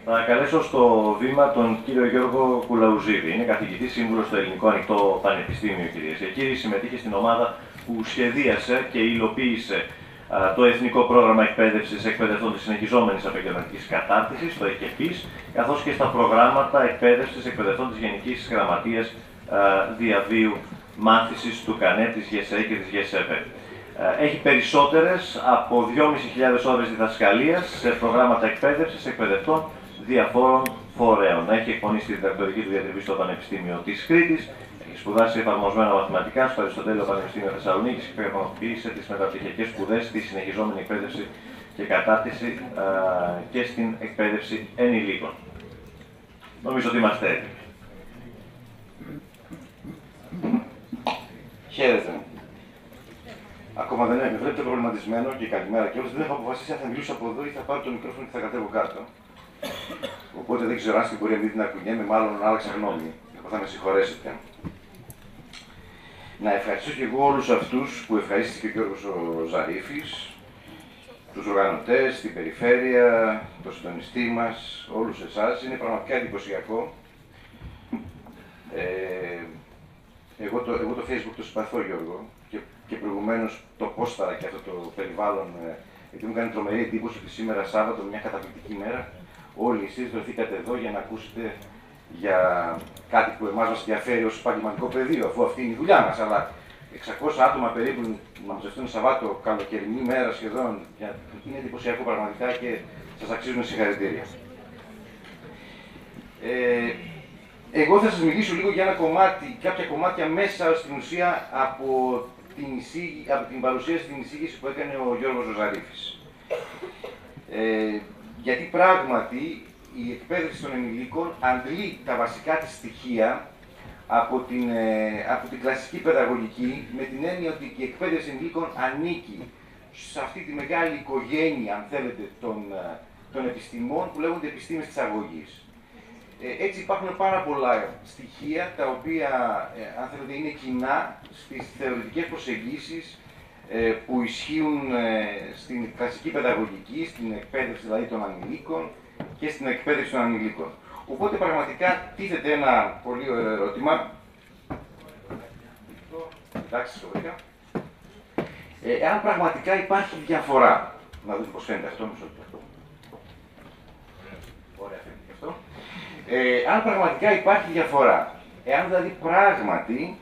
Θα καλέσω στο βήμα τον κύριο Γιώργο Κουλαουζίδη. Είναι καθηγητής σύμβουλος στο Ελληνικό Ανοιχτό Πανεπιστήμιο, κυρίες και κύριοι. Συμμετείχε στην ομάδα που σχεδίασε και υλοποίησε το Εθνικό Πρόγραμμα Εκπαίδευσης Εκπαιδευτών της Συνεχιζόμενης Επαγγελματικής Κατάρτισης, το ΕΚΕΠΗΣ, καθώς και στα προγράμματα εκπαίδευσης εκπαιδευτών της Γενικής Γραμματείας Διαβίου Μάθησης του ΚΑΝΕ, της ΓΕΣΕ και της ΓΕΣΕΒΕ. Έχει περισσότερες από 2.500 ώρες διδασκαλίας σε προγράμματα εκπαίδευσης εκπαιδευτών διαφόρων φορέων. Έχει εκπονήσει τη διδακτορική του διατριβή στο Πανεπιστήμιο της Κρήτης, έχει σπουδάσει εφαρμοσμένα μαθηματικά στο Αριστοτέλειο Πανεπιστήμιο Θεσσαλονίκης και πραγματοποίησε τις μεταπτυχιακές σπουδές στη συνεχιζόμενη εκπαίδευση και κατάρτιση και στην εκπαίδευση ενηλίκων. Νομίζω ότι είμαστε έτοιμοι. Χαίρετε. Ακόμα δεν με βλέπετε προβληματισμένο και καλημέρα και όλους. Δεν έχω αποφασίσει αν θα μιλήσω από εδώ ή θα πάρω το μικρόφωνο και θα κατέβω κάτω. Οπότε δεν ξέρω αν στην πορεία μην την ακουγέμαι, μάλλον άλλαξα γνώμη. Θα με συγχωρέσετε. Να ευχαριστήσω και εγώ όλους αυτούς που ευχαρίστησε και ο Γιώργος ο Ζαρίφης, τους οργανωτές, την περιφέρεια, τον συντονιστή μας, όλους εσάς. Είναι πραγματικά εντυπωσιακό. Εγώ το Facebook το συμπαθώ, Γιώργο, και προηγουμένως το πόσταρα και αυτό το περιβάλλον, γιατί μου κάνει τρομερή εντύπωση ότι σήμερα Σάββατο, μια καταπληκτική μέρα, όλοι εσείς βρεθήκατε εδώ για να ακούσετε για κάτι που εμάς μας ενδιαφέρει ως επαγγελματικό πεδίο, αφού αυτή είναι η δουλειά μας. Αλλά 600 άτομα περίπου να μαζευτούν Σαββάτο, καλοκαιρινή μέρα σχεδόν, είναι εντυπωσιακό πραγματικά και σας αξίζουν συγχαρητήρια. Εγώ θα σας μιλήσω λίγο για ένα κομμάτι, κάποια κομμάτια μέσα στην ουσία από την παρουσίαση, την εισήγηση που έκανε ο Γιώργος Ζαρίφης. Γιατί πράγματι η εκπαίδευση των ενηλίκων αντλεί τα βασικά της στοιχεία από την κλασική παιδαγωγική, με την έννοια ότι η εκπαίδευση ενηλίκων ανήκει σε αυτή τη μεγάλη οικογένεια, αν θέλετε, των επιστημών που λέγονται επιστήμες της αγωγής. Έτσι υπάρχουν πάρα πολλά στοιχεία τα οποία, αν θέλετε, είναι κοινά στις θεωρητικές προσεγγίσεις που ισχύουν στην κλασική παιδαγωγική, στην εκπαίδευση δηλαδή των ανηλίκων και στην εκπαίδευση των ανηλίκων. Οπότε πραγματικά τίθεται ένα πολύ ωραίο ερώτημα. Εντάξει, το βρήκα. Εάν πραγματικά υπάρχει διαφορά. Να δούμε πώς φαίνεται αυτό, μισό λεπτό. Ωραία, φαίνεται και αυτό. Αν πραγματικά υπάρχει διαφορά, εάν δηλαδή πράγματι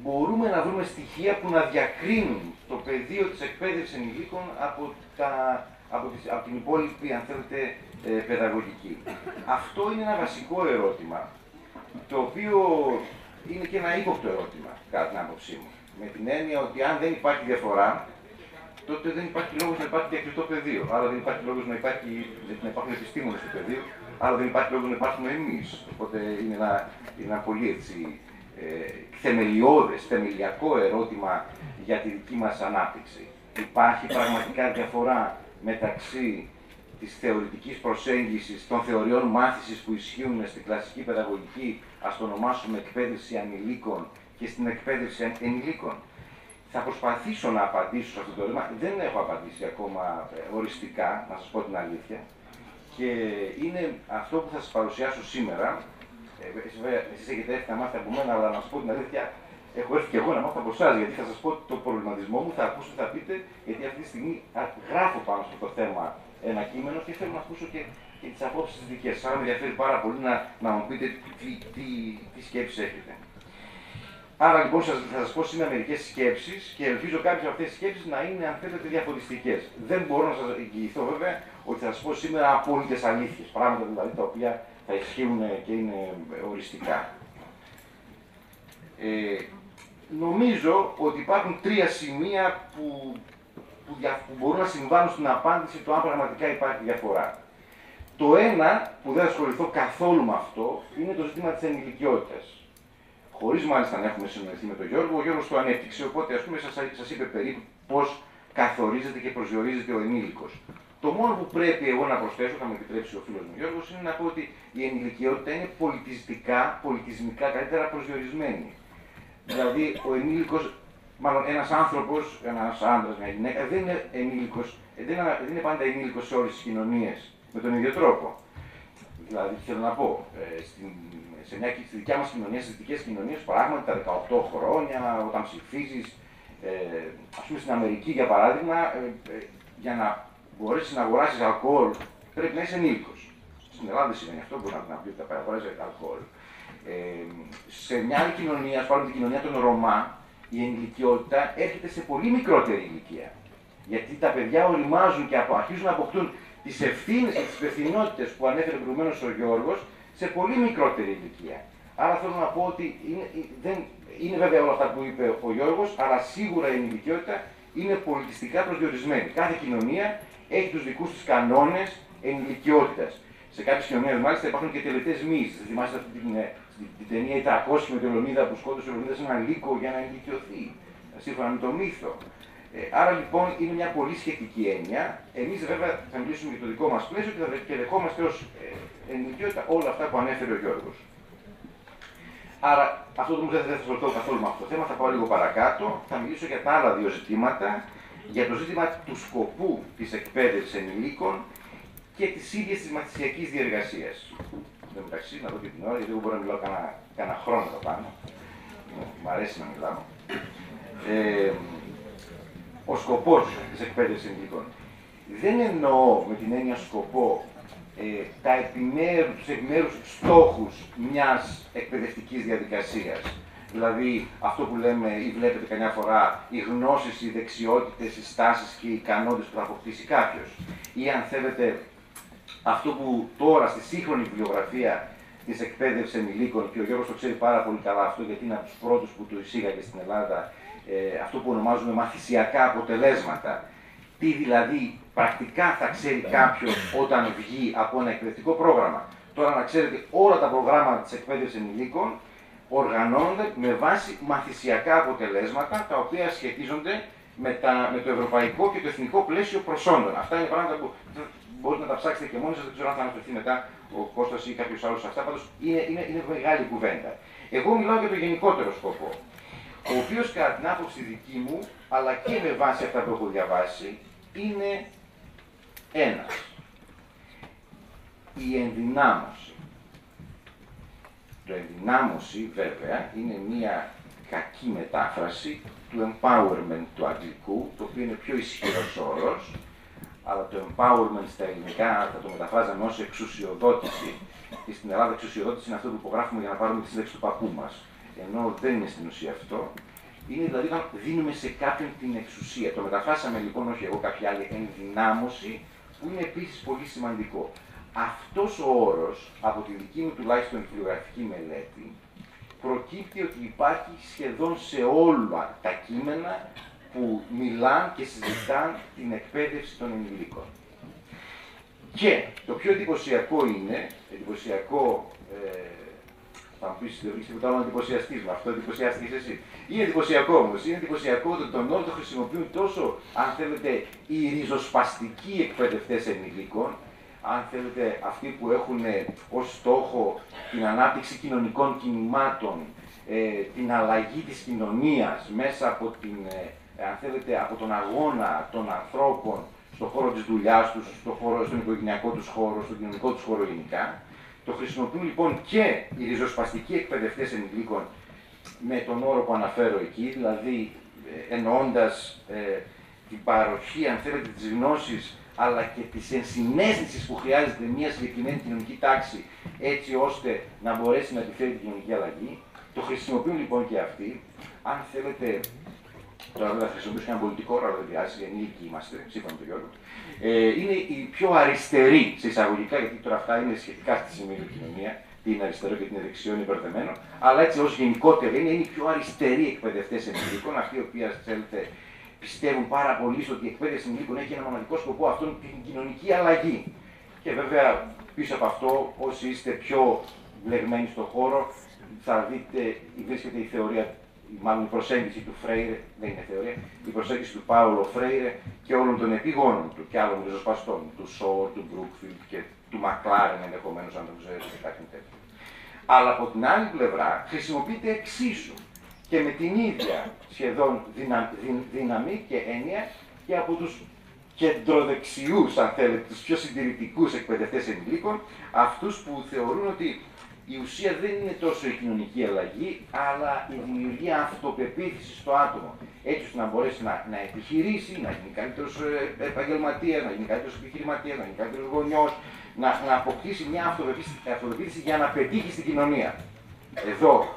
μπορούμε να βρούμε στοιχεία που να διακρίνουν το πεδίο της εκπαίδευσης ενηλίκων από την υπόλοιπη, αν θέλετε, παιδαγωγική. Αυτό είναι ένα βασικό ερώτημα, το οποίο είναι και ένα ύποπτο ερώτημα, κατά την άποψή μου. Με την έννοια ότι αν δεν υπάρχει διαφορά, τότε δεν υπάρχει λόγος να υπάρχει διακριτό πεδίο. Άρα δεν υπάρχει λόγος να υπάρχουν επιστήμονες στο πεδίο, άρα δεν υπάρχει λόγος να υπάρχουμε εμείς. Οπότε είναι ένα πολύ έτσι, θεμελιώδες, θεμελιακό ερώτημα για τη δική μας ανάπτυξη. Υπάρχει πραγματικά διαφορά μεταξύ της θεωρητικής προσέγγισης των θεωριών μάθησης που ισχύουν στην κλασική παιδαγωγική, ας το ονομάσουμε εκπαίδευση ανηλίκων, και στην εκπαίδευση ενηλίκων? Θα προσπαθήσω να απαντήσω σε αυτό το ερώτημα. Δεν έχω απαντήσει ακόμα οριστικά, να σας πω την αλήθεια. Και είναι αυτό που θα σας παρουσιάσω σήμερα. Εσείς έχετε έρθει να μάθετε από μένα, αλλά να σας πω την αλήθεια, έχω έρθει και εγώ να μάθω από εσάς, γιατί θα σας πω το προβληματισμό μου, θα ακούσω τι θα πείτε, γιατί αυτή τη στιγμή γράφω πάνω σε αυτό το θέμα ένα κείμενο και θέλω να ακούσω και τις απόψεις της δικές σας. Άρα με ενδιαφέρει πάρα πολύ να μου πείτε τι σκέψεις έχετε. Άρα λοιπόν θα σας πω σήμερα μερικές σκέψεις και ελπίζω κάποιες από αυτές τις σκέψεις να είναι, αν θέλετε, διαφωτιστικές. Δεν μπορώ να σας εγγυηθώ βέβαια ότι θα σας πω σήμερα απόλυτες αλήθειες, πράγματα δηλαδή τα οποία θα ισχύουν και είναι οριστικά. Νομίζω ότι υπάρχουν τρία σημεία που μπορούν να συμβάλλουν στην απάντηση το αν πραγματικά υπάρχει διαφορά. Το ένα, που δεν ασχοληθώ καθόλου με αυτό, είναι το ζήτημα της ενηλικιότητας. Χωρίς μάλιστα να έχουμε συνοηθεί με τον Γιώργο, ο Γιώργος το ανέπτυξε, οπότε ας πούμε σας είπε περίπου πώς καθορίζεται και προσδιορίζεται ο ενήλικος. Το μόνο που πρέπει εγώ να προσθέσω, θα με επιτρέψει ο φίλος μου Γιώργος, είναι να πω ότι η ενηλικιότητα είναι πολιτισμικά καλύτερα προσδιορισμένη. Δηλαδή, ο ενήλικος, μάλλον ένας άνθρωπος, ένας άντρας, μια γυναίκα, δεν είναι ενήλικος, δεν είναι πάντα ενήλικος σε όλες τις κοινωνίες με τον ίδιο τρόπο. Δηλαδή, θέλω να πω, στη δικιά μας κοινωνία, στις δυτικές κοινωνίες, πράγματι τα 18 χρόνια, όταν ψηφίζεις, ας πούμε στην Αμερική για παράδειγμα, για να μπορέσεις να αγοράσεις αλκοόλ πρέπει να είσαι ενήλικος. Στην Ελλάδα δεν σημαίνει αυτό, μπορεί να πει ότι θα αγοράζει αλκοόλ. Σε μια άλλη κοινωνία, ας πάρουμε την κοινωνία των Ρωμά, η ενηλικιότητα έρχεται σε πολύ μικρότερη ηλικία. Γιατί τα παιδιά οριμάζουν και αρχίζουν να αποκτούν τις ευθύνες και τις υπευθυνότητες που ανέφερε προηγουμένως ο Γιώργος σε πολύ μικρότερη ηλικία. Άρα θέλω να πω ότι είναι βέβαια όλα αυτά που είπε ο Γιώργος, αλλά σίγουρα η ενηλικιότητα είναι πολιτιστικά προσδιορισμένη. Κάθε κοινωνία έχει τους δικούς της κανόνες ενηλικιότητας. Σε κάποιες κοινωνίες μάλιστα υπάρχουν και τελετές μοίησης. Θυμάστε αυτή την ταινία «Οι 300» με τον Λεωνίδα που σκότωσε ο Λεωνίδας έναν λύκο για να ενηλικιωθεί, σύμφωνα με το μύθο. Άρα λοιπόν είναι μια πολύ σχετική έννοια. Εμείς βέβαια θα μιλήσουμε για το δικό μας πλαίσιο και δεχόμαστε ως ενηλικιότητα όλα αυτά που ανέφερε ο Γιώργος. Άρα αυτό το δεν θα ασχοληθώ καθόλου με αυτό το θέμα, θα πάω λίγο παρακάτω. Θα μιλήσω για τα άλλα δύο ζητήματα. Για το ζήτημα του σκοπού της εκπαίδευσης ενηλίκων και της ίδιας της μαθησιακής διεργασίας. Εν τω μεταξύ, να δω και την ώρα, γιατί εγώ μπορώ να μιλάω κανένα χρόνο εδώ πάνω. Μ' αρέσει να μιλάω. Ο σκοπός της εκπαίδευσης ενηλίκων. Δεν εννοώ με την έννοια σκοπό τους επιμέρους στόχους μιας εκπαιδευτικής διαδικασίας. Δηλαδή αυτό που λέμε ή βλέπετε καμιά φορά οι γνώσεις, οι δεξιότητες, οι στάσεις και οι ικανότητες που θα αποκτήσει κάποιος. Ή αν θέλετε αυτό που τώρα στη σύγχρονη βιβλιογραφία της εκπαίδευσης ενηλίκων, και ο Γιώργος το ξέρει πάρα πολύ καλά αυτό γιατί είναι από τους πρώτους που το εισήγαγε στην Ελλάδα, αυτό που ονομάζουμε μαθησιακά αποτελέσματα. Τι δηλαδή πρακτικά θα ξέρει κάποιος όταν βγει από ένα εκπαιδευτικό πρόγραμμα. Τώρα να ξέρετε όλα τα προγράμματα της εκπαίδευσης ενηλίκων οργανώνονται με βάση μαθησιακά αποτελέσματα τα οποία σχετίζονται με το ευρωπαϊκό και το εθνικό πλαίσιο προσόντων. Αυτά είναι πράγματα που μπορείτε να τα ψάξετε και μόνοι σας, δεν ξέρω αν θα αναφερθεί μετά ο Κώστας ή κάποιος άλλος σε αυτά, πάντως είναι μεγάλη κουβέντα. Εγώ μιλάω για το γενικότερο σκοπό, ο οποίος κατά την άποψη δική μου, αλλά και με βάση αυτά που έχω διαβάσει, είναι ένας. Η ενδυνάμωση. Το ενδυνάμωση, βέβαια, είναι μια κακή μετάφραση του empowerment του αγγλικού, το οποίο είναι πιο ισχυρός όρος, αλλά το empowerment στα ελληνικά θα το μεταφράζαμε ως εξουσιοδότηση, και στην Ελλάδα εξουσιοδότηση είναι αυτό που υπογράφουμε για να πάρουμε τη σύνταξη του παππού μας. Ενώ δεν είναι στην ουσία αυτό. Είναι δηλαδή όταν δίνουμε σε κάποιον την εξουσία. Το μεταφράσαμε λοιπόν, όχι εγώ, κάποια άλλη ενδυνάμωση, που είναι επίσης πολύ σημαντικό. Αυτός ο όρος, από τη δική μου τουλάχιστον βιβλιογραφική μελέτη, προκύπτει ότι υπάρχει σχεδόν σε όλα τα κείμενα που μιλάν και συζητάν την εκπαίδευση των ενηλίκων. Και το πιο εντυπωσιακό είναι, θα μου πεις, δεν βρίσκεις τίποτα άλλο να εντυπωσιαστείς με αυτό, εντυπωσιάστηκες εσύ. Είναι εντυπωσιακό όμως, είναι εντυπωσιακό ότι τον όρο το χρησιμοποιούν τόσο, αν θέλετε, οι ριζοσπαστικοί εκπαιδευτές ενηλίκων, αν θέλετε, αυτοί που έχουν ως στόχο την ανάπτυξη κοινωνικών κινημάτων, την αλλαγή της κοινωνίας μέσα από αν θέλετε, από τον αγώνα των ανθρώπων στον χώρο της δουλειάς τους, στον οικογενειακό τους χώρο, στον κοινωνικό τους χώρο γενικά. Το χρησιμοποιούν λοιπόν και οι ριζοσπαστικοί εκπαιδευτές ενηλίκων με τον όρο που αναφέρω εκεί, δηλαδή εννοώντας την παροχή, αν θέλετε, της γνώσης, αλλά και της ενσυναίσθησης που χρειάζεται μια συγκεκριμένη κοινωνική τάξη, έτσι ώστε να μπορέσει να επιφέρει την κοινωνική αλλαγή. Το χρησιμοποιούν λοιπόν και αυτοί. Αν θέλετε, τώρα δεν θα χρησιμοποιήσω ένα πολιτικό όρο, αλλά δεν πειράζει, γιατί ενήλικοι είμαστε, σύμφωνα με τον Γιώργο. Είναι η πιο αριστερή, σε εισαγωγικά, γιατί τώρα αυτά είναι σχετικά στη σημερινή κοινωνία, τι είναι αριστερό και τι είναι δεξιό, είναι μπερδεμένο, αλλά έτσι ως γενικότερα είναι οι πιο αριστεροί εκπαιδευτές ενηλίκων, αυτοί οι οποίοι, θέλετε, πιστεύουν πάρα πολύ στο ότι η εκπαίδευση ενηλίκων έχει ένα μοναδικό σκοπό, αυτόν την κοινωνική αλλαγή. Και βέβαια πίσω από αυτό, όσοι είστε πιο βλεγμένοι στον χώρο, θα δείτε, βρίσκεται η θεωρία, μάλλον η προσέγγιση του Φρέιρε, δεν είναι θεωρία, η προσέγγιση του Πάολο Φρέιρε και όλων των επιγόνων του και άλλων ριζοσπαστών, του Σόρ, του Μπρούκφιλντ και του Μακλάρεν ενδεχομένως, αν δεν ξέρετε κάτι τέτοιο. Αλλά από την άλλη πλευρά χρησιμοποιείται εξίσου και με την ίδια σχεδόν δύναμη και έννοια και από τους κεντροδεξιούς, αν θέλετε, τους πιο συντηρητικούς εκπαιδευτές ενηλίκων, αυτούς που θεωρούν ότι η ουσία δεν είναι τόσο η κοινωνική αλλαγή, αλλά η δημιουργία αυτοπεποίθησης στο άτομο. Έτσι ώστε να μπορέσει να επιχειρήσει, να γίνει καλύτερος επαγγελματίας, να γίνει καλύτερος επιχειρηματίας, να γίνει καλύτερος γονιός, να αποκτήσει μια αυτοπεποίθηση για να πετύχει στην κοινωνία. Εδώ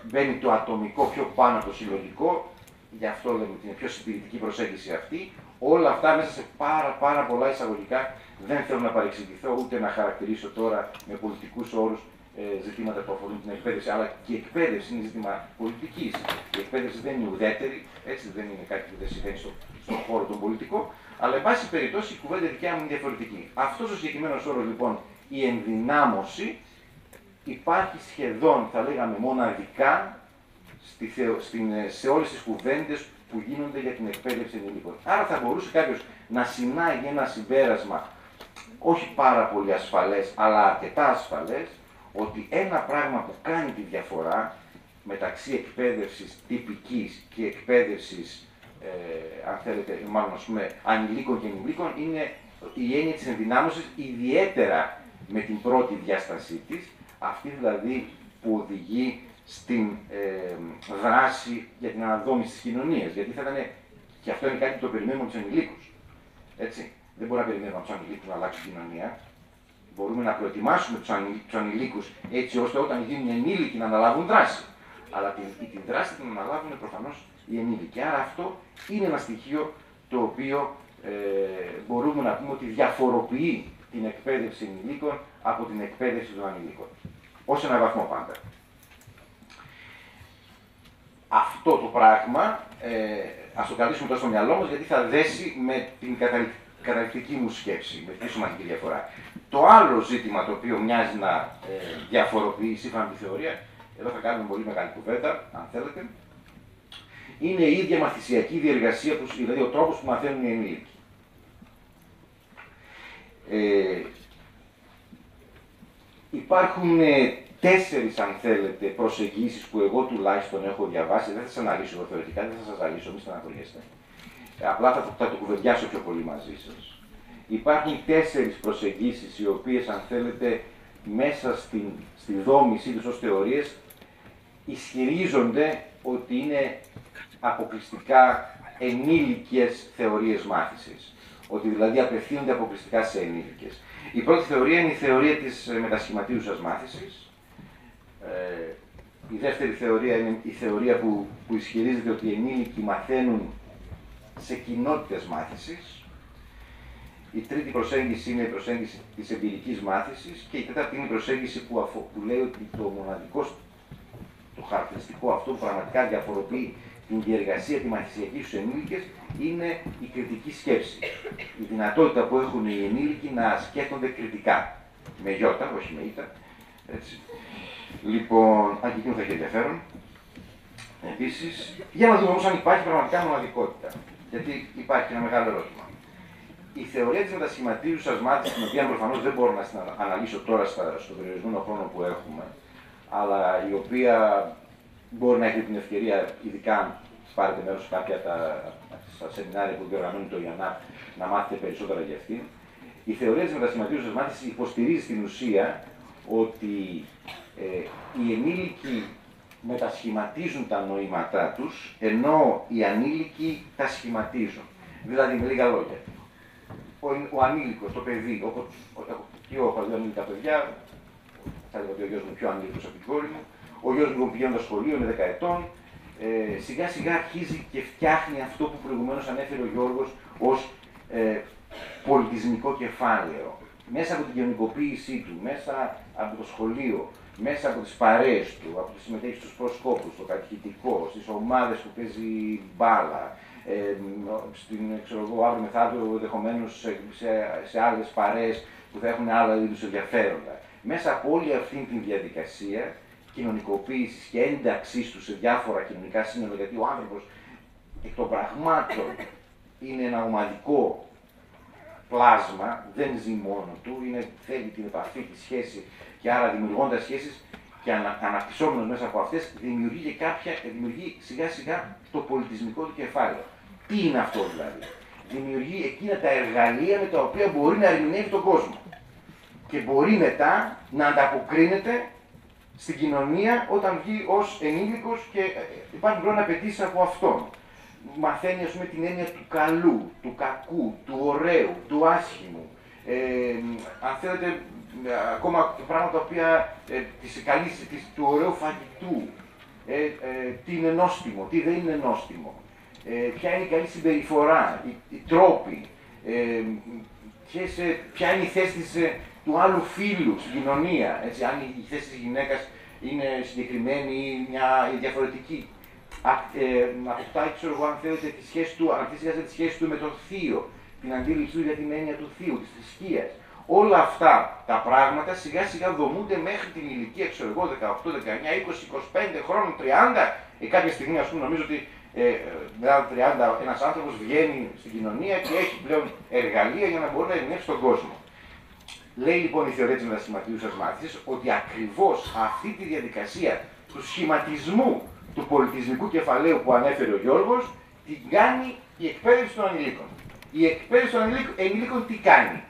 μπαίνει το ατομικό πιο πάνω από το συλλογικό, γι' αυτό λέμε ότι είναι πιο συντηρητική προσέγγιση αυτή. Όλα αυτά μέσα σε πάρα πολλά εισαγωγικά, δεν θέλω να παρεξηγηθώ ούτε να χαρακτηρίσω τώρα με πολιτικούς όρους ζητήματα που αφορούν την εκπαίδευση, αλλά και η εκπαίδευση είναι ζήτημα πολιτικής. Η εκπαίδευση δεν είναι ουδέτερη, έτσι δεν είναι κάτι που δεν συμβαίνει στον χώρο τον πολιτικό, αλλά εν πάση περιπτώσει η κουβέντα δικιά μου είναι διαφορετική. Αυτός ο συγκεκριμένος όρος λοιπόν, η ενδυνάμωση, υπάρχει σχεδόν, θα λέγαμε, μοναδικά σε όλες τις κουβέντες που γίνονται για την εκπαίδευση ενηλίκων. Άρα θα μπορούσε κάποιος να συνάγει ένα συμπέρασμα, όχι πάρα πολύ ασφαλές, αλλά αρκετά ασφαλές, ότι ένα πράγμα που κάνει τη διαφορά μεταξύ εκπαίδευσης τυπικής και εκπαίδευσης, αν θέλετε, μάλλον ας πούμε, ανηλίκων και ενηλίκων, είναι η έννοια της ενδυνάμωσης, ιδιαίτερα με την πρώτη διάστασή της, αυτή δηλαδή που οδηγεί στην δράση για την αναδόμηση της κοινωνίας. Γιατί θα ήταν, και αυτό είναι κάτι που το περιμένουμε από τους ενηλίκους. Έτσι. Δεν μπορούμε να περιμένουμε από τους ανηλίκους να αλλάξουν την κοινωνία. Μπορούμε να προετοιμάσουμε τους ανηλίκους έτσι ώστε όταν γίνουν ενήλικοι να αναλάβουν δράση. Αλλά τη δράση την αναλάβουν προφανώς οι ενήλικοι. Άρα αυτό είναι ένα στοιχείο το οποίο μπορούμε να πούμε ότι διαφοροποιεί την εκπαίδευση ενηλίκων από την εκπαίδευση των ανηλίκων. Ως ένα βαθμό πάντα. Αυτό το πράγμα, ας το κρατήσουμε τώρα στο μυαλό μας, γιατί θα δέσει με την καταληκτική μου σκέψη, με τη σημαντική διαφορά. Το άλλο ζήτημα το οποίο μοιάζει να διαφοροποιεί σύμφωνα με τη θεωρία, εδώ θα κάνουμε πολύ μεγάλη κουβέντα, αν θέλετε, είναι η ίδια μαθησιακή διεργασία, δηλαδή ο τρόπος που μαθαίνουν οι ενήλικοι. Υπάρχουν 4, αν θέλετε, προσεγγίσεις που εγώ τουλάχιστον έχω διαβάσει. Δεν θα σας αναλύσω εγώ θεωρητικά, δεν θα σας αναλύσω, μην στεναχωριέστε. Απλά θα το κουβεντιάσω πιο πολύ μαζί σας. Υπάρχουν 4 προσεγγίσεις οι οποίες, αν θέλετε, μέσα στη δόμησή τους ως θεωρίες, ισχυρίζονται ότι είναι αποκλειστικά ενήλικες θεωρίες μάθησης. Ότι δηλαδή απευθύνονται αποκλειστικά σε ενήλικες. Η πρώτη θεωρία είναι η θεωρία της μετασχηματίζουσας μάθησης. Η δεύτερη θεωρία είναι η θεωρία που ισχυρίζεται ότι οι ενήλικοι μαθαίνουν σε κοινότητες μάθησης. Η τρίτη προσέγγιση είναι η προσέγγιση της εμπειρικής μάθησης και η τέταρτη είναι η προσέγγιση που λέει ότι το μοναδικό, το χαρακτηριστικό αυτό που πραγματικά διαφοροποιεί την διεργασία τη μαθησιακή στους ενήλικες είναι η κριτική σκέψη. Η δυνατότητα που έχουν οι ενήλικοι να σκέφτονται κριτικά. Με γιώτα, όχι με ήτα. Έτσι. Λοιπόν, αν και εκείνο θα έχει ενδιαφέρον. Επίσης, για να δούμε όμως αν υπάρχει πραγματικά μοναδικότητα. Γιατί υπάρχει ένα μεγάλο ερώτημα. Η θεωρία της μετασχηματίζουσας μάθησης, την οποία προφανώς δεν μπορώ να την αναλύσω τώρα στο περιορισμένο χρόνο που έχουμε, αλλά η οποία μπορεί να έχετε την ευκαιρία, ειδικά αν πάρετε μέρος σε κάποια στα σεμινάρια που διοργανώνει το ΙΑΝΑ, να μάθετε περισσότερα για αυτήν. Η θεωρία της μετασχηματίζουσας μάθησης υποστηρίζει στην ουσία ότι οι ενήλικοι μετασχηματίζουν τα νοήματά τους, ενώ οι ανήλικοι τα σχηματίζουν. Δηλαδή, με λίγα λόγια, ο ανήλικος, το παιδί, και εγώ έχω δύο ανήλικα παιδιά, θα έλεγα ότι ο γιος μου πιο ανήλικος από την κόρη μου, ο γιος μου πηγαίνει στο σχολείο, είναι 10 ετών, σιγά σιγά αρχίζει και φτιάχνει αυτό που προηγουμένως ανέφερε ο Γιώργος ως πολιτισμικό κεφάλαιο. Μέσα από την κοινωνικοποίησή του, μέσα από το σχολείο, μέσα από τις παρέες του, από τη συμμετέχει στους προσκόπους, στο κατηχητικό, στις ομάδες που παίζει μπάλα, ξέρω εγώ, αύριο μεθαύριο ενδεχομένως σε άλλες παρέες που θα έχουν άλλα είδους ενδιαφέροντα. Μέσα από όλη αυτή τη διαδικασία κοινωνικοποίησης και ένταξής του σε διάφορα κοινωνικά σύνολα, γιατί ο άνθρωπος εκ των πραγμάτων είναι ένα ομαδικό πλάσμα, δεν ζει μόνο του, θέλει την επαφή, τη σχέση και άρα δημιουργώντας σχέσεις και αναπτυσσόμενος μέσα από αυτές, δημιουργεί σιγά σιγά το πολιτισμικό του κεφάλαιο. Τι είναι αυτό δηλαδή? δημιουργεί εκείνα τα εργαλεία με τα οποία μπορεί να ερμηνεύει τον κόσμο. Και μπορεί μετά να ανταποκρίνεται στην κοινωνία όταν βγει ως ενήλικος και υπάρχουν πλέον απαιτήσεις από αυτόν. Μαθαίνει, ας πούμε, την έννοια του καλού, του κακού, του ωραίου, του άσχημου. Αν θέλετε, ακόμα πράγματα τα οποία του ωραίου φαγητού. Τι είναι νόστιμο, τι δεν είναι νόστιμο. Ποια είναι η καλή συμπεριφορά, οι τρόποι. Ποια είναι η θέση του άλλου φύλου στην κοινωνία. Έτσι, αν η θέση της γυναίκας είναι συγκεκριμένη ή διαφορετική. Αποκτάει, ξέρω εγώ, αν θέλετε, τη σχέση του με τον θείο, την αντίληψή του για την έννοια του θείου, της θρησκείας. Όλα αυτά τα πράγματα σιγά σιγά δομούνται μέχρι την ηλικία, ξέρω εγώ, 18, 19, 20, 25 χρόνων, 30. Κάποια στιγμή, ας πούμε, νομίζω ότι μετά από 30 ένας άνθρωπος βγαίνει στην κοινωνία και έχει πλέον εργαλεία για να μπορεί να ερμηνεύσει τον κόσμο. Λέει λοιπόν η θεωρία της μετασχηματιούσας μάθησης ότι ακριβώς αυτή τη διαδικασία του σχηματισμού του πολιτισμικού κεφαλαίου που ανέφερε ο Γιώργος την κάνει η εκπαίδευση των ανηλίκων. Η εκπαίδευση των ενηλίκων τι κάνει?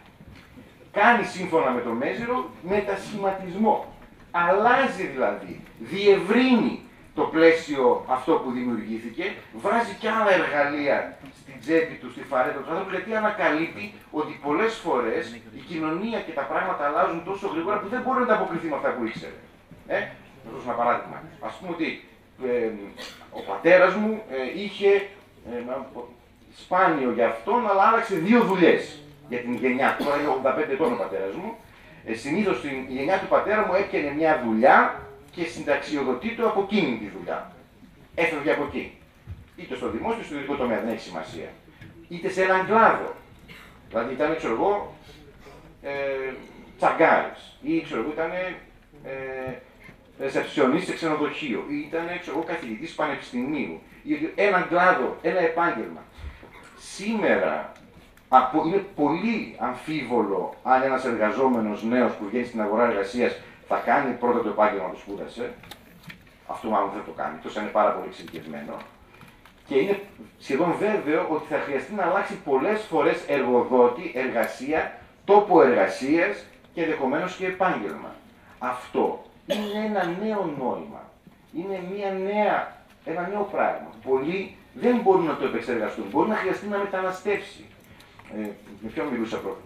Κάνει σύμφωνα με το Μέζερο μετασχηματισμό. Αλλάζει δηλαδή, διευρύνει το πλαίσιο αυτό που δημιουργήθηκε, βάζει και άλλα εργαλεία στην τσέπη του, στη φαρέτα του άνθρωπου, γιατί ανακαλύπτει ότι πολλές φορές η κοινωνία και τα πράγματα αλλάζουν τόσο γρήγορα που δεν μπορεί να ανταποκριθεί με αυτά που ήξερε. Να δώσω ένα παράδειγμα. Ας πούμε ότι ο πατέρας μου είχε σπάνιο για αυτόν, αλλά άλλαξε 2 δουλειές για την γενιά. Τώρα είναι 85 ετών ο πατέρας μου. Συνήθως η γενιά του πατέρα μου έπιανε μια δουλειά και συνταξιοδοτείται από εκείνη τη δουλειά. Έφευγε από εκεί. Είτε στο δημόσιο, είτε στο ιδιωτικό τομέα, δεν έχει σημασία. Είτε σε έναν κλάδο. Δηλαδή ήταν, ξέρω εγώ, τσαγκάρης. Ή ξέρω εγώ, ήταν ρεσεψιονίστης σε ξενοδοχείο. Ή ήταν, ξέρω εγώ, καθηγητής πανεπιστημίου. Ή έναν κλάδο, ένα επάγγελμα. Σήμερα είναι πολύ αμφίβολο αν ένας εργαζόμενος νέος που βγαίνει στην αγορά εργασίας θα κάνει πρώτα το επάγγελμα που σπούδασε. Αυτό μάλλον δεν το κάνει, τόσο είναι πάρα πολύ εξειδικευμένο. Και είναι σχεδόν βέβαιο ότι θα χρειαστεί να αλλάξει πολλές φορές εργοδότη, εργασία, τόπο εργασίας και ενδεχομένως και επάγγελμα. Αυτό είναι ένα νέο νόημα. Είναι ένα νέο πράγμα. Πολλοί δεν μπορούν να το επεξεργαστούν. Μπορεί να χρειαστεί να μεταναστεύσει. Με ποιον μιλούσα πρώτα?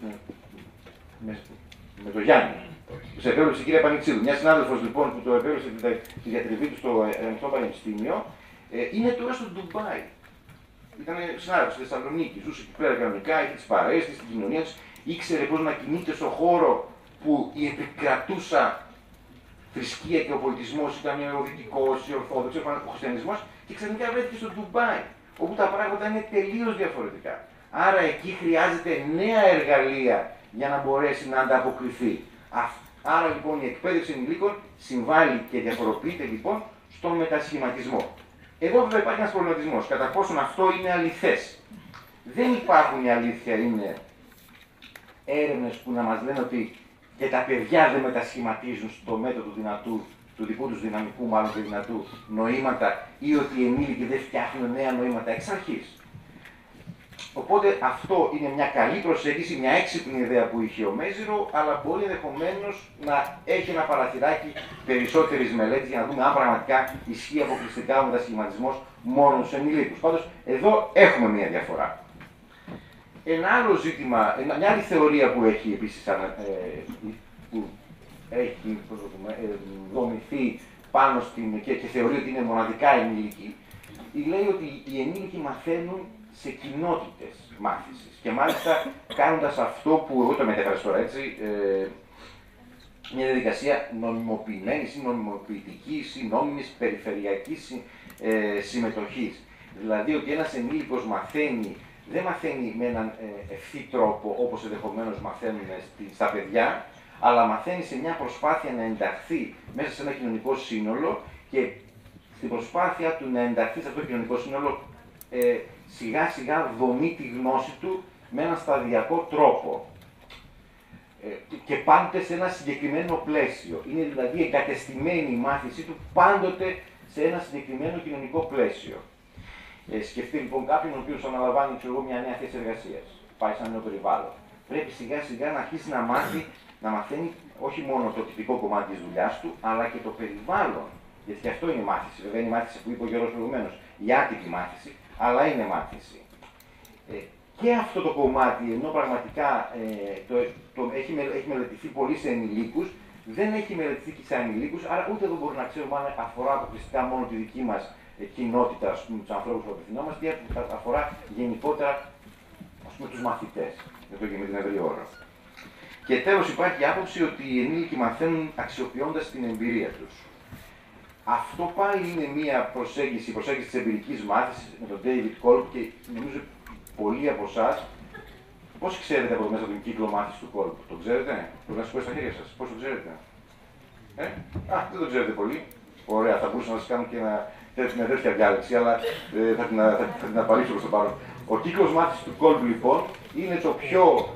Με τον Γιάννη. Του επέβρεψε η κυρία Πανιξίδου. Μια συνάδελφος λοιπόν που το επέβρεψε τη διατριβή του στο Ελληνικό Πανεπιστήμιο, είναι τώρα στο Ντουμπάι. Ήταν συνάδελφος στη Θεσσαλονίκη, ζούσε εκεί πέρα κανονικά, είχε τις παρέες της, την κοινωνία της, ήξερε πώς να κινείται στον χώρο που η επικρατούσα θρησκεία και ο πολιτισμός ήταν ο δυτικός, ο ορθόδοξος, ο χριστιανισμός, και ξαφνικά βρέθηκε στο Ντουμπάι, όπου τα πράγματα είναι τελείως διαφορετικά. Άρα εκεί χρειάζεται νέα εργαλεία για να μπορέσει να ανταποκριθεί. Άρα λοιπόν η εκπαίδευση ενηλίκων συμβάλλει και διαφοροποιείται λοιπόν στον μετασχηματισμό. Εδώ βέβαια υπάρχει ένας προβληματισμός, κατά πόσον αυτό είναι αληθές. Δεν υπάρχουν, η αλήθεια είναι, έρευνες που να μας λένε ότι και τα παιδιά δεν μετασχηματίζουν στο μέτρο του δυνατού, του δικού τους δυναμικού μάλλον και δυνατού νοήματα, ή ότι οι ενήλικοι δεν φτιάχνουν νέα νοήματα εξ αρχής. Οπότε αυτό είναι μια καλή προσέγγιση, μια έξυπνη ιδέα που είχε ο Μέζερο, αλλά μπορεί ενδεχομένως να έχει ένα παραθυράκι περισσότερης μελέτης για να δούμε αν πραγματικά ισχύει αποκλειστικά ο μετασχηματισμός μόνο στους ενηλίκους. Πάντως, εδώ έχουμε μια διαφορά. Ένα άλλο ζήτημα, μια άλλη θεωρία που έχει επίσης που έχει δομηθεί πάνω στην και θεωρεί ότι είναι μοναδικά ενήλικοι, λέει ότι οι ενήλικοι μαθαίνουν σε κοινότητες μάθησης. Και μάλιστα κάνοντας αυτό που εγώ το μετέφερα τώρα έτσι, μια διαδικασία νομιμοποιημένης ή νομιμοποιητικής ή νόμιμης περιφερειακής συμμετοχής. Δηλαδή ότι ένας ενήλικος δεν μαθαίνει με έναν ευθύ τρόπο όπως ενδεχομένως μαθαίνουν στα παιδιά, αλλά μαθαίνει σε μια προσπάθεια να ενταχθεί μέσα σε ένα κοινωνικό σύνολο και στην προσπάθεια του να ενταχθεί σε αυτό το κοινωνικό σύνολο σιγά σιγά δομεί τη γνώση του με έναν σταδιακό τρόπο και πάντοτε σε ένα συγκεκριμένο πλαίσιο. Είναι δηλαδή εγκατεστημένη η μάθησή του πάντοτε σε ένα συγκεκριμένο κοινωνικό πλαίσιο. Σκεφτεί λοιπόν κάποιον ο οποίος αναλαμβάνει μια νέα θέση εργασίας, πάει σε ένα νέο περιβάλλον. Πρέπει σιγά σιγά να αρχίσει να μάθει, να μαθαίνει όχι μόνο το τυπικό κομμάτι της δουλειάς του, αλλά και το περιβάλλον. Γιατί και αυτό είναι μάθηση. Βέβαια είναι η μάθηση που είπε ο Γιώργος προηγουμένως, η άτυπη μάθηση, αλλά είναι μάθηση. Και αυτό το κομμάτι, ενώ πραγματικά έχει μελετηθεί πολύ σε ενηλίκους, δεν έχει μελετηθεί και σε ανηλίκους, άρα ούτε εδώ μπορούμε να ξέρουμε αν αφορά αποκλειστικά μόνο τη δική μας κοινότητα, τους ανθρώπους που απευθυνόμαστε, ή αφορά γενικότερα τους μαθητές, με την ευρύ όρο. Και τέλος υπάρχει η άποψη ότι οι ενήλικοι μαθαίνουν αξιοποιώντας την εμπειρία τους. Αυτό πάλι είναι μια προσέγγιση της εμπειρικής μάθησης με τον David Kolb και νομίζω πολλοί από εσάς. Πώς ξέρετε από μέσα τον κύκλο μάθησης του Kolb, το ξέρετε, μπορεί να σηκώσει στα χέρια σας, πώς το ξέρετε. Δεν το ξέρετε πολύ. Ωραία, θα μπορούσα να σας κάνω και μια τέτοια διάλεξη, αλλά θα την απαλείψω προς το παρόν. Ο κύκλος μάθησης του Kolb λοιπόν είναι το πιο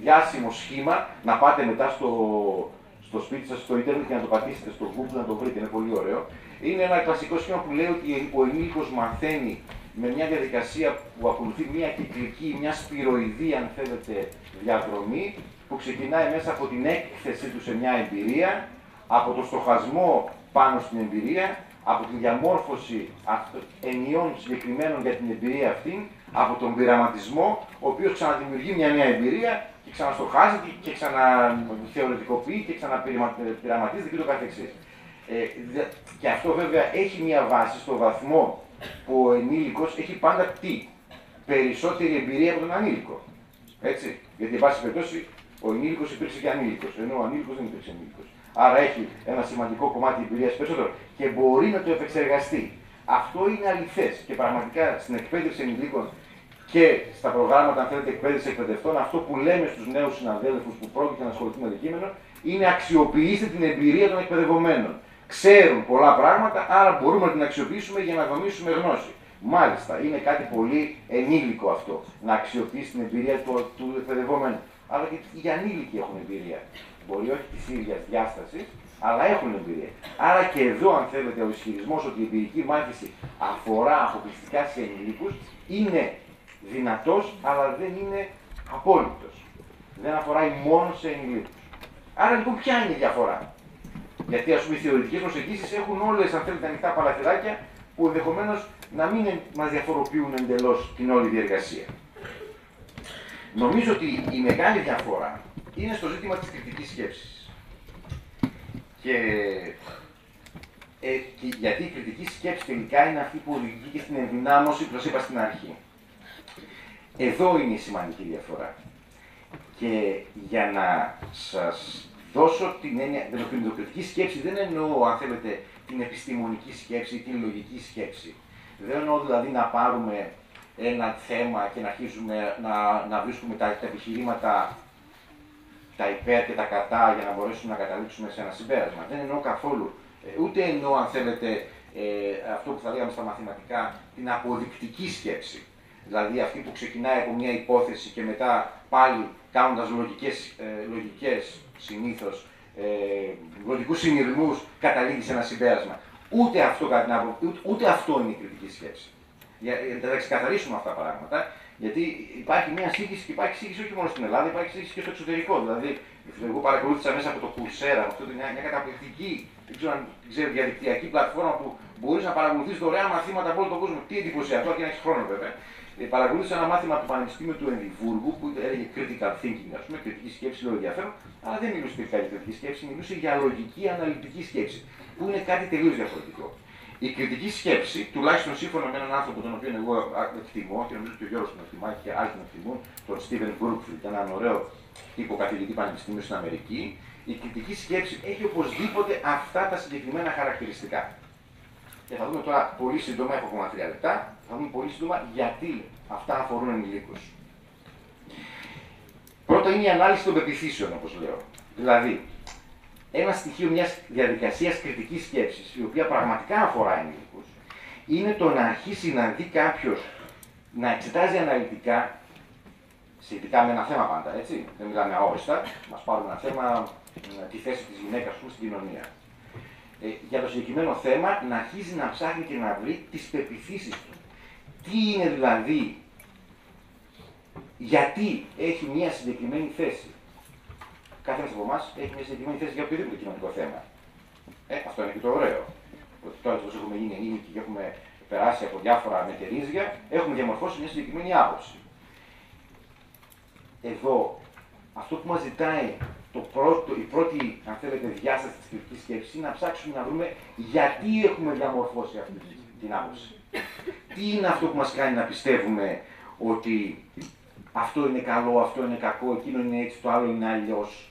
διάσημο σχήμα να πάτε μετά στο σπίτι σας, στο ίντερνετ και να το πατήσετε στο Google να το βρείτε, είναι πολύ ωραίο. Είναι ένα κλασικό σχήμα που λέει ότι ο ενήλικος μαθαίνει με μια διαδικασία που ακολουθεί μια κυκλική, μια σπυροειδή αν θέλετε διαδρομή που ξεκινάει μέσα από την έκθεσή του σε μια εμπειρία, από το στοχασμό πάνω στην εμπειρία, από τη διαμόρφωση ενιών συγκεκριμένων για την εμπειρία αυτή, από τον πειραματισμό, ο οποίος ξαναδημιουργεί μια νέα εμπειρία και ξαναστοχάζεται και ξαναθεωρητικοποιεί και ξαναπειραματίζεται και το καθεξής. Και αυτό βέβαια έχει μια βάση στο βαθμό που ο ενήλικος έχει πάντα τι, περισσότερη εμπειρία από τον ανήλικο. Έτσι. Γιατί, εν πάση περιπτώσει, ο ενήλικος υπήρξε και ανήλικος, ενώ ο ανήλικος δεν υπήρξε ενήλικος. Άρα έχει ένα σημαντικό κομμάτι εμπειρίας περισσότερο και μπορεί να το επεξεργαστεί. Αυτό είναι αληθές και πραγματικά στην εκπαίδευση ενηλίκων και στα προγράμματα, αν θέλετε, εκπαίδευση εκπαιδευτών, αυτό που λέμε στους νέους συναδέλφους που πρόκειται να ασχοληθούν με το κείμενο είναι αξιοποιήστε την εμπειρία των εκπαιδευομένων. Ξέρουν πολλά πράγματα, άρα μπορούμε να την αξιοποιήσουμε για να δομήσουμε γνώση. Μάλιστα, είναι κάτι πολύ ενήλικο αυτό, να αξιοποιήσει την εμπειρία του εκπαιδευόμενου. Αλλά και οι ανήλικοι έχουν εμπειρία. Μπορεί όχι της ίδιας διάστασης, αλλά έχουν εμπειρία. Άρα και εδώ, αν θέλετε, ο ισχυρισμός ότι η εμπειρική μάθηση αφορά αποκλειστικά σε ενηλίκους είναι δυνατός, αλλά δεν είναι απόλυτος. Δεν αφορά μόνο σε ενηλίκους. Άρα λοιπόν, ποια είναι η διαφορά? Γιατί ας πούμε οι θεωρητικές προσεγγίσεις έχουν όλες, αν θέλετε, ανοιχτά παλατηράκια που ενδεχομένως να μην μας διαφοροποιούν εντελώς την όλη διεργασία. Νομίζω ότι η μεγάλη διαφορά είναι στο ζήτημα της κριτικής σκέψης. Και γιατί η κριτική σκέψη τελικά είναι αυτή που οδηγεί και στην ενδυνάμωση που σας είπα στην αρχή. Εδώ είναι η σημαντική διαφορά. Και για να σας δώσω την έννοια, την κριτική σκέψη δεν εννοώ, αν θέλετε, την επιστημονική σκέψη ή την λογική σκέψη. Δεν εννοώ δηλαδή να πάρουμε ένα θέμα και να αρχίσουμε να βρίσκουμε τα επιχειρήματα, τα υπέρ και τα κατά για να μπορέσουμε να καταλήξουμε σε ένα συμπέρασμα. Δεν εννοώ καθόλου. Ούτε εννοώ, αν θέλετε, αυτό που θα λέγαμε στα μαθηματικά, την αποδεικτική σκέψη. Δηλαδή αυτή που ξεκινάει από μια υπόθεση και μετά πάλι κάνοντας λογικές συνήθως, λογικούς συνειρμούς, καταλήγει σε ένα συμπέρασμα. Ούτε αυτό, ούτε αυτό είναι η κριτική σκέψη. Για να τα ξεκαθαρίσουμε αυτά τα πράγματα, γιατί υπάρχει μια σύγχυση και υπάρχει σύγχυση όχι μόνο στην Ελλάδα, υπάρχει σύγχυση και στο εξωτερικό. Δηλαδή, εγώ παρακολούθησα μέσα από το Coursera, αυτό είναι μια καταπληκτική, δεν ξέρω αν ξέρετε, διαδικτυακή πλατφόρμα που μπορεί να παρακολουθεί δωρεάν μαθήματα από όλο τον κόσμο. Τι εντυπωσιακό, και να έχει χρόνο βέβαια. Παρακολούθησα ένα μάθημα του Πανεπιστήμιου του Εδιμβούργου που έλεγε critical thinking, ας πούμε, κριτική σκέψη, λέω ενδιαφέρον, αλλά δεν μιλούσε τελικά για κριτική σκέψη, μιλούσε για λογική αναλυτική σκέψη, που είναι κάτι τελείως διαφορετικό. Η κριτική σκέψη, τουλάχιστον σύμφωνα με έναν άνθρωπο τον οποίο εγώ εκτιμώ, και νομίζω ότι ο Γιώργος τον εκτιμάει και άλλοι τον εκτιμούν, τον Steven Brookfield, έναν ωραίο τύπο καθηγητή πανεπιστημίου στην Αμερική, η κριτική σκέψη έχει οπωσδήποτε αυτά τα συγκεκριμένα χαρακτηριστικά. Και θα δούμε τώρα πολύ σύντομα, έχω ακόμα 3 λεπτά, θα δούμε πολύ σύντομα γιατί αυτά αφορούν ενηλίκους. Πρώτα είναι η ανάλυση των πεποιθήσεων, όπως λέω. Δηλαδή, ένα στοιχείο μιας διαδικασίας κριτικής σκέψης, η οποία πραγματικά αφορά ενηλίκους, είναι το να αρχίσει να δει κάποιος, να εξετάζει αναλυτικά, σχετικά με ένα θέμα πάντα, έτσι, δεν μιλάμε αόριστα, μας πάρουμε ένα θέμα, τη θέση της γυναίκας στην κοινωνία. Για το συγκεκριμένο θέμα, να αρχίζει να ψάχνει και να βρει τις πεποιθήσεις του. Τι είναι δηλαδή, γιατί έχει μια συγκεκριμένη θέση. Κάθε ένας από εμάς έχει μια συγκεκριμένη θέση για οποιοδήποτε κοινωνικό θέμα. Αυτό είναι και το ωραίο. Ότι τώρα όπως έχουμε γίνει ενήλικοι και έχουμε περάσει από διάφορα μετερίζια, έχουμε διαμορφώσει μια συγκεκριμένη άποψη. Εδώ, αυτό που μας ζητάει η πρώτη, αν θέλετε, διάσταση της κριτικής σκέψης είναι να ψάξουμε να βρούμε γιατί έχουμε διαμορφώσει αυτή την άποψη. Τι είναι αυτό που μας κάνει να πιστεύουμε ότι αυτό είναι καλό, αυτό είναι κακό, εκείνο είναι έτσι, το άλλο είναι αλλιώς.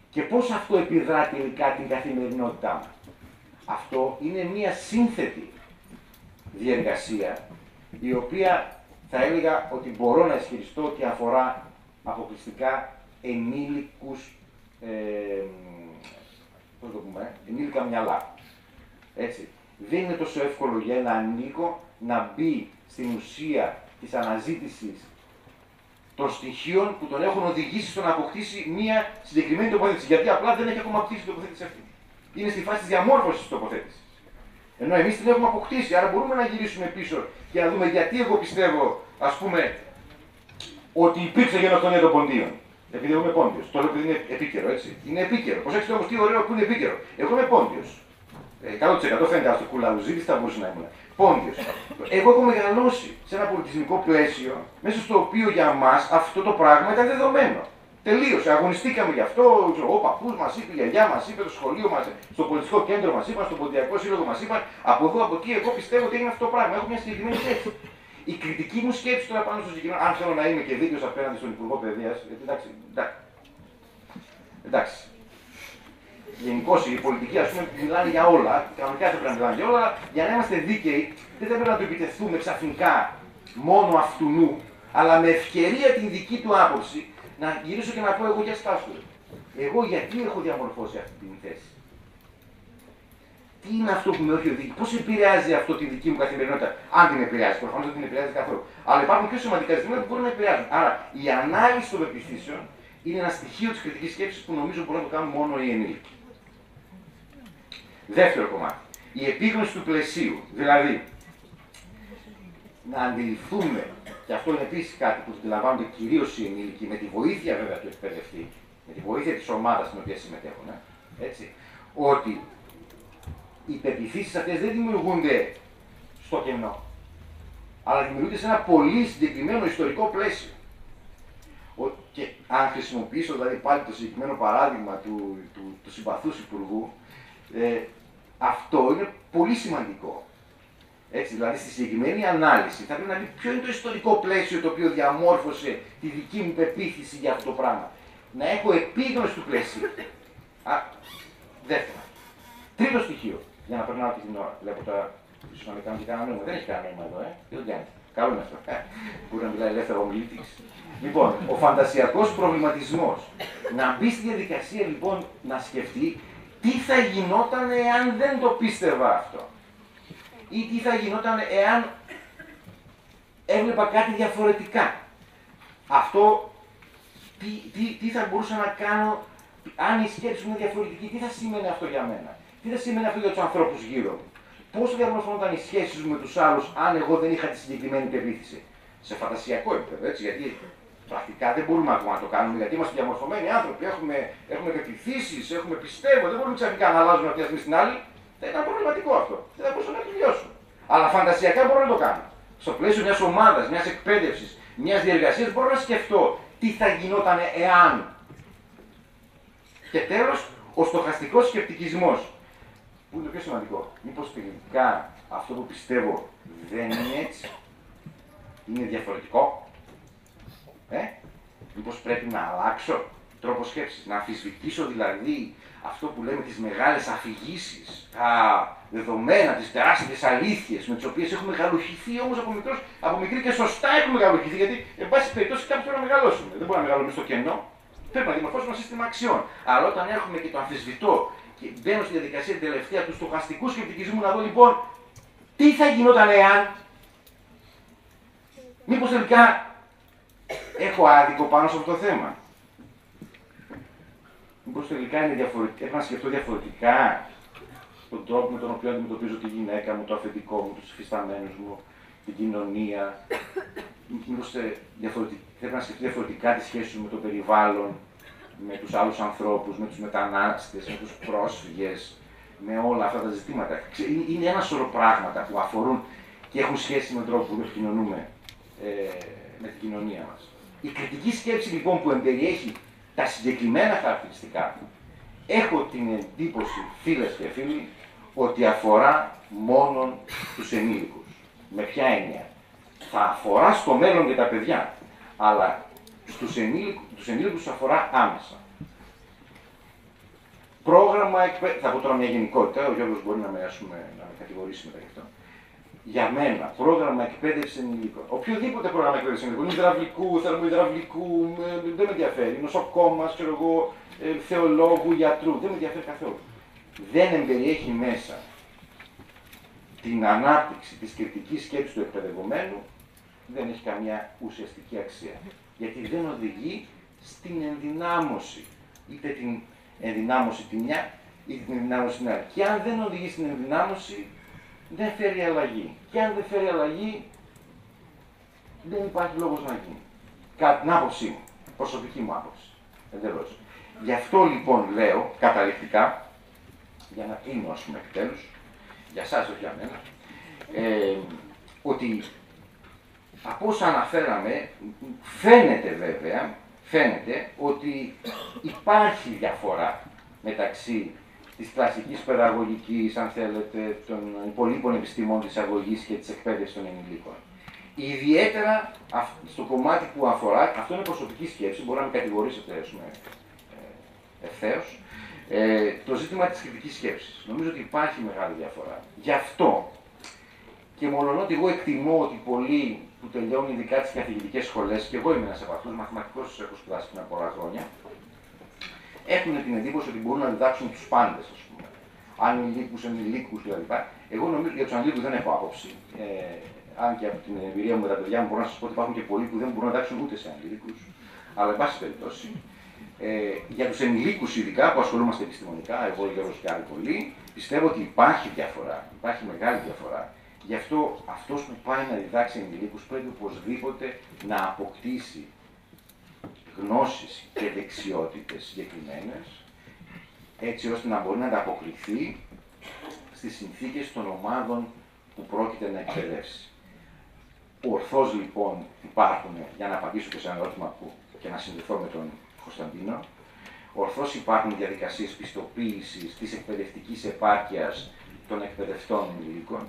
Και πώς αυτό επιδρά τελικά την καθημερινότητά μας. Αυτό είναι μία σύνθετη διεργασία, η οποία θα έλεγα ότι μπορώ να ισχυριστώ ότι αφορά αποκλειστικά ενήλικους, πώς το πούμε, ενήλικα μυαλά. Έτσι. Δεν είναι τόσο εύκολο για ένα ανήλικο να μπει στην ουσία της αναζήτησης των στοιχείων που τον έχουν οδηγήσει στο να αποκτήσει μία συγκεκριμένη τοποθέτηση. Γιατί απλά δεν έχει ακόμα αποκτήσει την τοποθέτηση αυτή. Είναι στη φάση της διαμόρφωσης της τοποθέτησης. Ενώ εμείς την έχουμε αποκτήσει, άρα μπορούμε να γυρίσουμε πίσω και να δούμε γιατί εγώ πιστεύω, ας πούμε, ότι υπήρξε γενοκτονία των ποντίων. Επειδή εγώ είμαι πόντιος. Το λέω επειδή είναι επίκαιρο, έτσι. Είναι επίκαιρο. Προσέξτε όμως τι ωραίο που είναι επίκαιρο. Εγώ είμαι πόντιος. 100% φαίνεται αυτό κουλαουζίδης, θα μπορούσε να ήμουν. Πόντιος. Εγώ έχω μεγαλώσει σε ένα πολιτισμικό πλαίσιο, μέσα στο οποίο για μας αυτό το πράγμα ήταν δεδομένο. Τελείωσε. Αγωνιστήκαμε γι' αυτό. Ο παππούς μας είπε, η γιαγιά μας είπε, το σχολείο μας, στο πολιτικό κέντρο μας είπαν, στο ποντιακό σύλλογο μας είπαν. Από εδώ, από εκεί, εγώ πιστεύω ότι έγινε αυτό το πράγμα. Έχω μια συγκεκριμένη θέση. Η κριτική μου σκέψη τώρα πάνω στο συγκεκριμένο, αν θέλω να είμαι και δίκαιος απέναντι στον Υπουργό Παιδείας, εντάξει. Γενικώς οι πολιτικοί, ας πούμε, μιλάνε για όλα. Κανονικά δεν πρέπει να μιλάνε για όλα, αλλά για να είμαστε δίκαιοι, δεν θα πρέπει να το επιτεθούμε ξαφνικά μόνο αυτού νου, αλλά με ευκαιρία την δική του άποψη να γυρίσω και να πω εγώ για στάσου. Εγώ γιατί έχω διαμορφώσει αυτή την θέση. Τι είναι αυτό που με έχει οδηγήσει, πώς επηρεάζει αυτό τη δική μου καθημερινότητα, αν την επηρεάζει. Προφανώς δεν την επηρεάζει καθόλου. Αλλά υπάρχουν πιο σημαντικά ζητήματα που μπορούν να επηρεάζουν. Άρα η ανάλυση των πεποιθήσεων είναι ένα στοιχείο της κριτικής σκέψης που νομίζω μπορούν να το κάνουν μόνο οι ενήλικοι. Δεύτερο κομμάτι. Η επίγνωση του πλαισίου. Δηλαδή, να αντιληφθούμε, και αυτό είναι επίσης κάτι που αντιλαμβάνονται κυρίως οι ενήλικοι, με τη βοήθεια βέβαια του εκπαιδευτή, με τη βοήθεια της ομάδας στην οποία συμμετέχουν, έτσι, ότι οι πεποιθήσεις αυτές δεν δημιουργούνται στο κενό, αλλά δημιουργούνται σε ένα πολύ συγκεκριμένο ιστορικό πλαίσιο. Και αν χρησιμοποιήσω δηλαδή πάλι το συγκεκριμένο παράδειγμα του συμπαθούς υπουργού, αυτό είναι πολύ σημαντικό. Έτσι, δηλαδή στη συγκεκριμένη ανάλυση θα πρέπει να δει ποιο είναι το ιστορικό πλαίσιο το οποίο διαμόρφωσε τη δική μου πεποίθηση για αυτό το πράγμα. Να έχω επίγνωση του πλαισίου. Δεύτερο. Τρίτο στοιχείο. Για να περνάω και την ώρα. Βλέπω τώρα να κάνω και κανένα νόημα. Δεν έχει κανένα νόημα εδώ, δεν κάνει. Καλό είναι αυτό. Μπορεί να μιλάει ελεύθερα ομιλητής. Λοιπόν, ο φαντασιακός προβληματισμός. Να μπει στη διαδικασία λοιπόν να σκεφτεί τι θα γινόταν εάν δεν το πίστευα αυτό. Ή τι θα γινόταν εάν έβλεπα κάτι διαφορετικά. Αυτό, τι θα μπορούσα να κάνω αν η σκέψη μου είναι διαφορετική, τι θα σημαίνει αυτό για μένα. Τι θα σημαίνει αυτό για τους ανθρώπους γύρω μου. Πώς θα διαμορφώνονταν οι σχέσεις μου με τους άλλους αν εγώ δεν είχα τη συγκεκριμένη πεποίθηση. Σε φαντασιακό επίπεδο, έτσι, γιατί πρακτικά δεν μπορούμε ακόμα να το κάνουμε, γιατί είμαστε διαμορφωμένοι άνθρωποι, έχουμε πεποιθήσεις, έχουμε πιστεύω, δεν μπορούμε ξαφνικά να αλλάζουμε από τη στιγμή στην άλλη. Θα ήταν προβληματικό αυτό. Δεν θα μπορούσαμε να επιβιώσουμε. Αλλά φαντασιακά μπορώ να το κάνω. Στο πλαίσιο μιας ομάδας, μιας εκπαίδευσης, μιας διεργασίας μπορώ να σκεφτώ τι θα γινόταν εάν. Και τέλος, ο στοχαστικός σκεπτικισμός. Που είναι το πιο σημαντικό. Μήπως τελικά αυτό που πιστεύω δεν είναι έτσι. Είναι διαφορετικό. Μήπως πρέπει να αλλάξω τρόπο σκέψης. Να αμφισβητήσω δηλαδή αυτό που λέμε τις μεγάλες αφηγήσεις, τα δεδομένα, τις τεράστιες αλήθειες με τις οποίες έχουμε γαλουχηθεί όμως από μικρή και σωστά έχουμε γαλουχηθεί. Γιατί, εν πάση περιπτώσει, κάποιος πρέπει να μεγαλώσουμε. Δεν μπορούμε να μεγαλώσουμε στο κενό. Πρέπει να δημορφώσουμε ένα σύστημα αξιών. Αλλά όταν έρχομαι και το αμφισβητώ και μπαίνω στη διαδικασία την τελευταία του στοχαστικού σκεπτικισμού να δω λοιπόν τι θα γινόταν εάν. Μήπως τελικά έχω άδικο πάνω σε αυτό το θέμα. Μήπως τελικά είναι διαφορετικά, έπρεπε να σκεφτώ διαφορετικά. τον τρόπο με τον οποίο αντιμετωπίζω τη γυναίκα μου, το αφεντικό μου, τους υφισταμένους μου, την κοινωνία. Μήπως πρέπει να σκεφτεί διαφορετικά τη σχέση με το περιβάλλον, με τους άλλους ανθρώπους, με τους μετανάστες, με τους πρόσφυγες, με όλα αυτά τα ζητήματα. Είναι ένα σωρό πράγματα που αφορούν και έχουν σχέση με τον τρόπο που επικοινωνούμε με την κοινωνία μας. Η κριτική σκέψη λοιπόν που εμπεριέχει τα συγκεκριμένα χαρακτηριστικά, έχω την εντύπωση, φίλες και φίλοι, ότι αφορά μόνον τους ενήλικους. Με ποια έννοια? Θα αφορά στο μέλλον και τα παιδιά, αλλά τους ενήλικους αφορά άμεσα. Πρόγραμμα εκπαίδευση. Θα πω τώρα μια γενικότητα, ο Γιώργος μπορεί να με κατηγορήσει μετά γι' αυτό. Για μένα, πρόγραμμα εκπαίδευση ενηλίκων. Οποιοδήποτε πρόγραμμα εκπαίδευση ενηλίκων, υδραυλικού, θερμοϊδραυλικού, δεν με ενδιαφέρει. Νοσοκόμας, ξέρω εγώ, θεολόγου, γιατρού, δεν με ενδιαφέρει καθόλου. Δεν εμπεριέχει μέσα την ανάπτυξη της κριτικής σκέψης του εκπαιδευομένου, δεν έχει καμία ουσιαστική αξία. Γιατί δεν οδηγεί στην ενδυνάμωση. Είτε την ενδυνάμωση τη μια, είτε την ενδυνάμωση την άλλη. Και αν δεν οδηγεί στην ενδυνάμωση, δεν φέρει αλλαγή. Και αν δεν φέρει αλλαγή, δεν υπάρχει λόγος να γίνει. Κατά την άποψή μου, προσωπική μου άποψη. Εντελώς. Γι' αυτό λοιπόν λέω, καταληκτικά, για να κλείνω ας πούμε επιτέλους, για εσάς όχι για μένα, ότι από όσα αναφέραμε, φαίνεται ότι υπάρχει διαφορά μεταξύ της κλασικής παιδαγωγικής, αν θέλετε, των υπολείπων επιστήμων της αγωγής και της εκπαίδευσης των ενηλίκων. Ιδιαίτερα στο κομμάτι που αφορά, αυτό είναι προσωπική σκέψη, μπορεί να με κατηγορήσετε ευθέως, το ζήτημα της κριτικής σκέψης. Νομίζω ότι υπάρχει μεγάλη διαφορά. Γι' αυτό, και μολονότι εγώ εκτιμώ ότι πολλοί που τελειώνουν ειδικά τις καθηγητικές σχολές, και εγώ είμαι ένας από αυτούς, μαθηματικός έχω σπουδάσει πριν από πολλά χρόνια, έχουν την εντύπωση ότι μπορούν να διδάξουν τους πάντες, ας πούμε. Ανηλίκους, ενηλίκους κλπ. Εγώ νομίζω για τους ανηλίκους δεν έχω άποψη. Αν και από την εμπειρία μου με τα παιδιά μου μπορώ να σας πω ότι υπάρχουν και πολλοί που δεν μπορούν να διδάξουν ούτε σε ανηλίκους. Αλλά εν πάση περιπτώσει. Για τους ενηλίκους ειδικά που ασχολούμαστε επιστημονικά, εγώ, Γιώργος και άλλοι πολλοί, πιστεύω ότι υπάρχει διαφορά. Υπάρχει μεγάλη διαφορά. Γι' αυτό αυτός που πάει να διδάξει ενηλίκους πρέπει οπωσδήποτε να αποκτήσει γνώσεις και δεξιότητες συγκεκριμένες, έτσι ώστε να μπορεί να ανταποκριθεί στις συνθήκες των ομάδων που πρόκειται να εκπαιδεύσει. Ορθώς λοιπόν υπάρχουν, για να απαντήσω και σε ένα ερώτημα και να συνδεθώ με τον Κωνσταντίνο, ορθώς υπάρχουν διαδικασίες πιστοποίησης της εκπαιδευτικής επάρκειας των εκπαιδευτών ενηλίκων.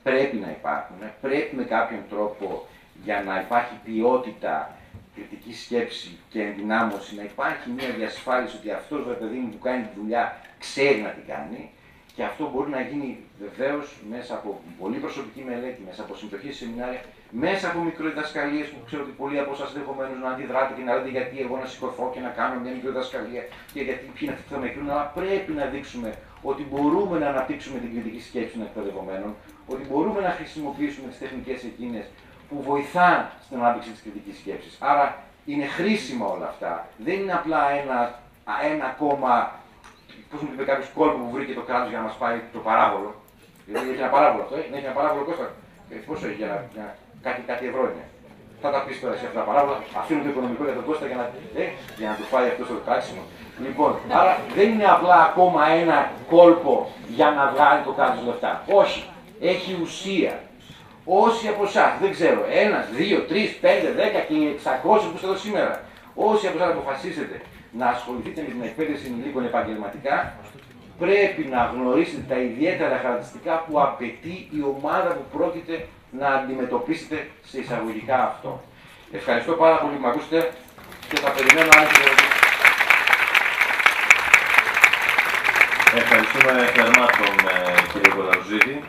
Πρέπει να υπάρχουν, πρέπει με κάποιον τρόπο για να υπάρχει ποιότητα, κριτική σκέψη και ενδυνάμωση, να υπάρχει μια διασφάλιση ότι αυτός ο παιδί μου που κάνει τη δουλειά ξέρει να την κάνει, και αυτό μπορεί να γίνει βεβαίως μέσα από πολύ προσωπική μελέτη, μέσα από συμμετοχή σε σεμινάρια, μέσα από μικροδιδασκαλίες που ξέρω ότι πολλοί από εσάς ενδεχομένως να αντιδράτε και να λέτε γιατί εγώ να σηκωθώ και να κάνω μια μικροδιδασκαλία και γιατί ποιοι είναι αυτοί που θα με κρίνουν, αλλά πρέπει να δείξουμε ότι μπορούμε να αναπτύξουμε την κριτική σκέψη των εκπαιδευομένων, ότι μπορούμε να χρησιμοποιήσουμε τις τεχνικές εκείνες που βοηθάν στην ανάπτυξη της κριτικής σκέψης. Άρα είναι χρήσιμα όλα αυτά. Δεν είναι απλά ένα ακόμα, πώς μου είπε κάποιος, κόλπο που βρήκε το κράτος για να μας πάει το παράβολο. Δηλαδή έχει ένα παράβολο αυτό, έχει ένα παράβολο Κώστα. Πόσο έχει κάτι ευρώ είναι. Θα τα πεις τώρα σε αυτά τα παράβολα, αφήνουν το οικονομικό για τον Κώστα για να του πάει αυτό στο τάξιμο. Λοιπόν, άρα δεν είναι απλά ακόμα ένα κόλπο για να βγάλει το κράτος λεφτά. Όχι, έχει ουσία. Όσοι από εσάς, δεν ξέρω, 1, 2, 3, 5, 10 και 600 που είστε εδώ σήμερα, όσοι από εσάς αποφασίσετε να ασχοληθείτε με την εκπαίδευση ενηλίκων επαγγελματικά, πρέπει να γνωρίσετε τα ιδιαίτερα χαρακτηριστικά που απαιτεί η ομάδα που πρόκειται να αντιμετωπίσετε σε εισαγωγικά αυτό. Ευχαριστώ πάρα πολύ που με ακούσετε και θα περιμένω αν έχετε ερωτήσεις. Ευχαριστούμε θερμά τον κύριο Κολαουζίδη.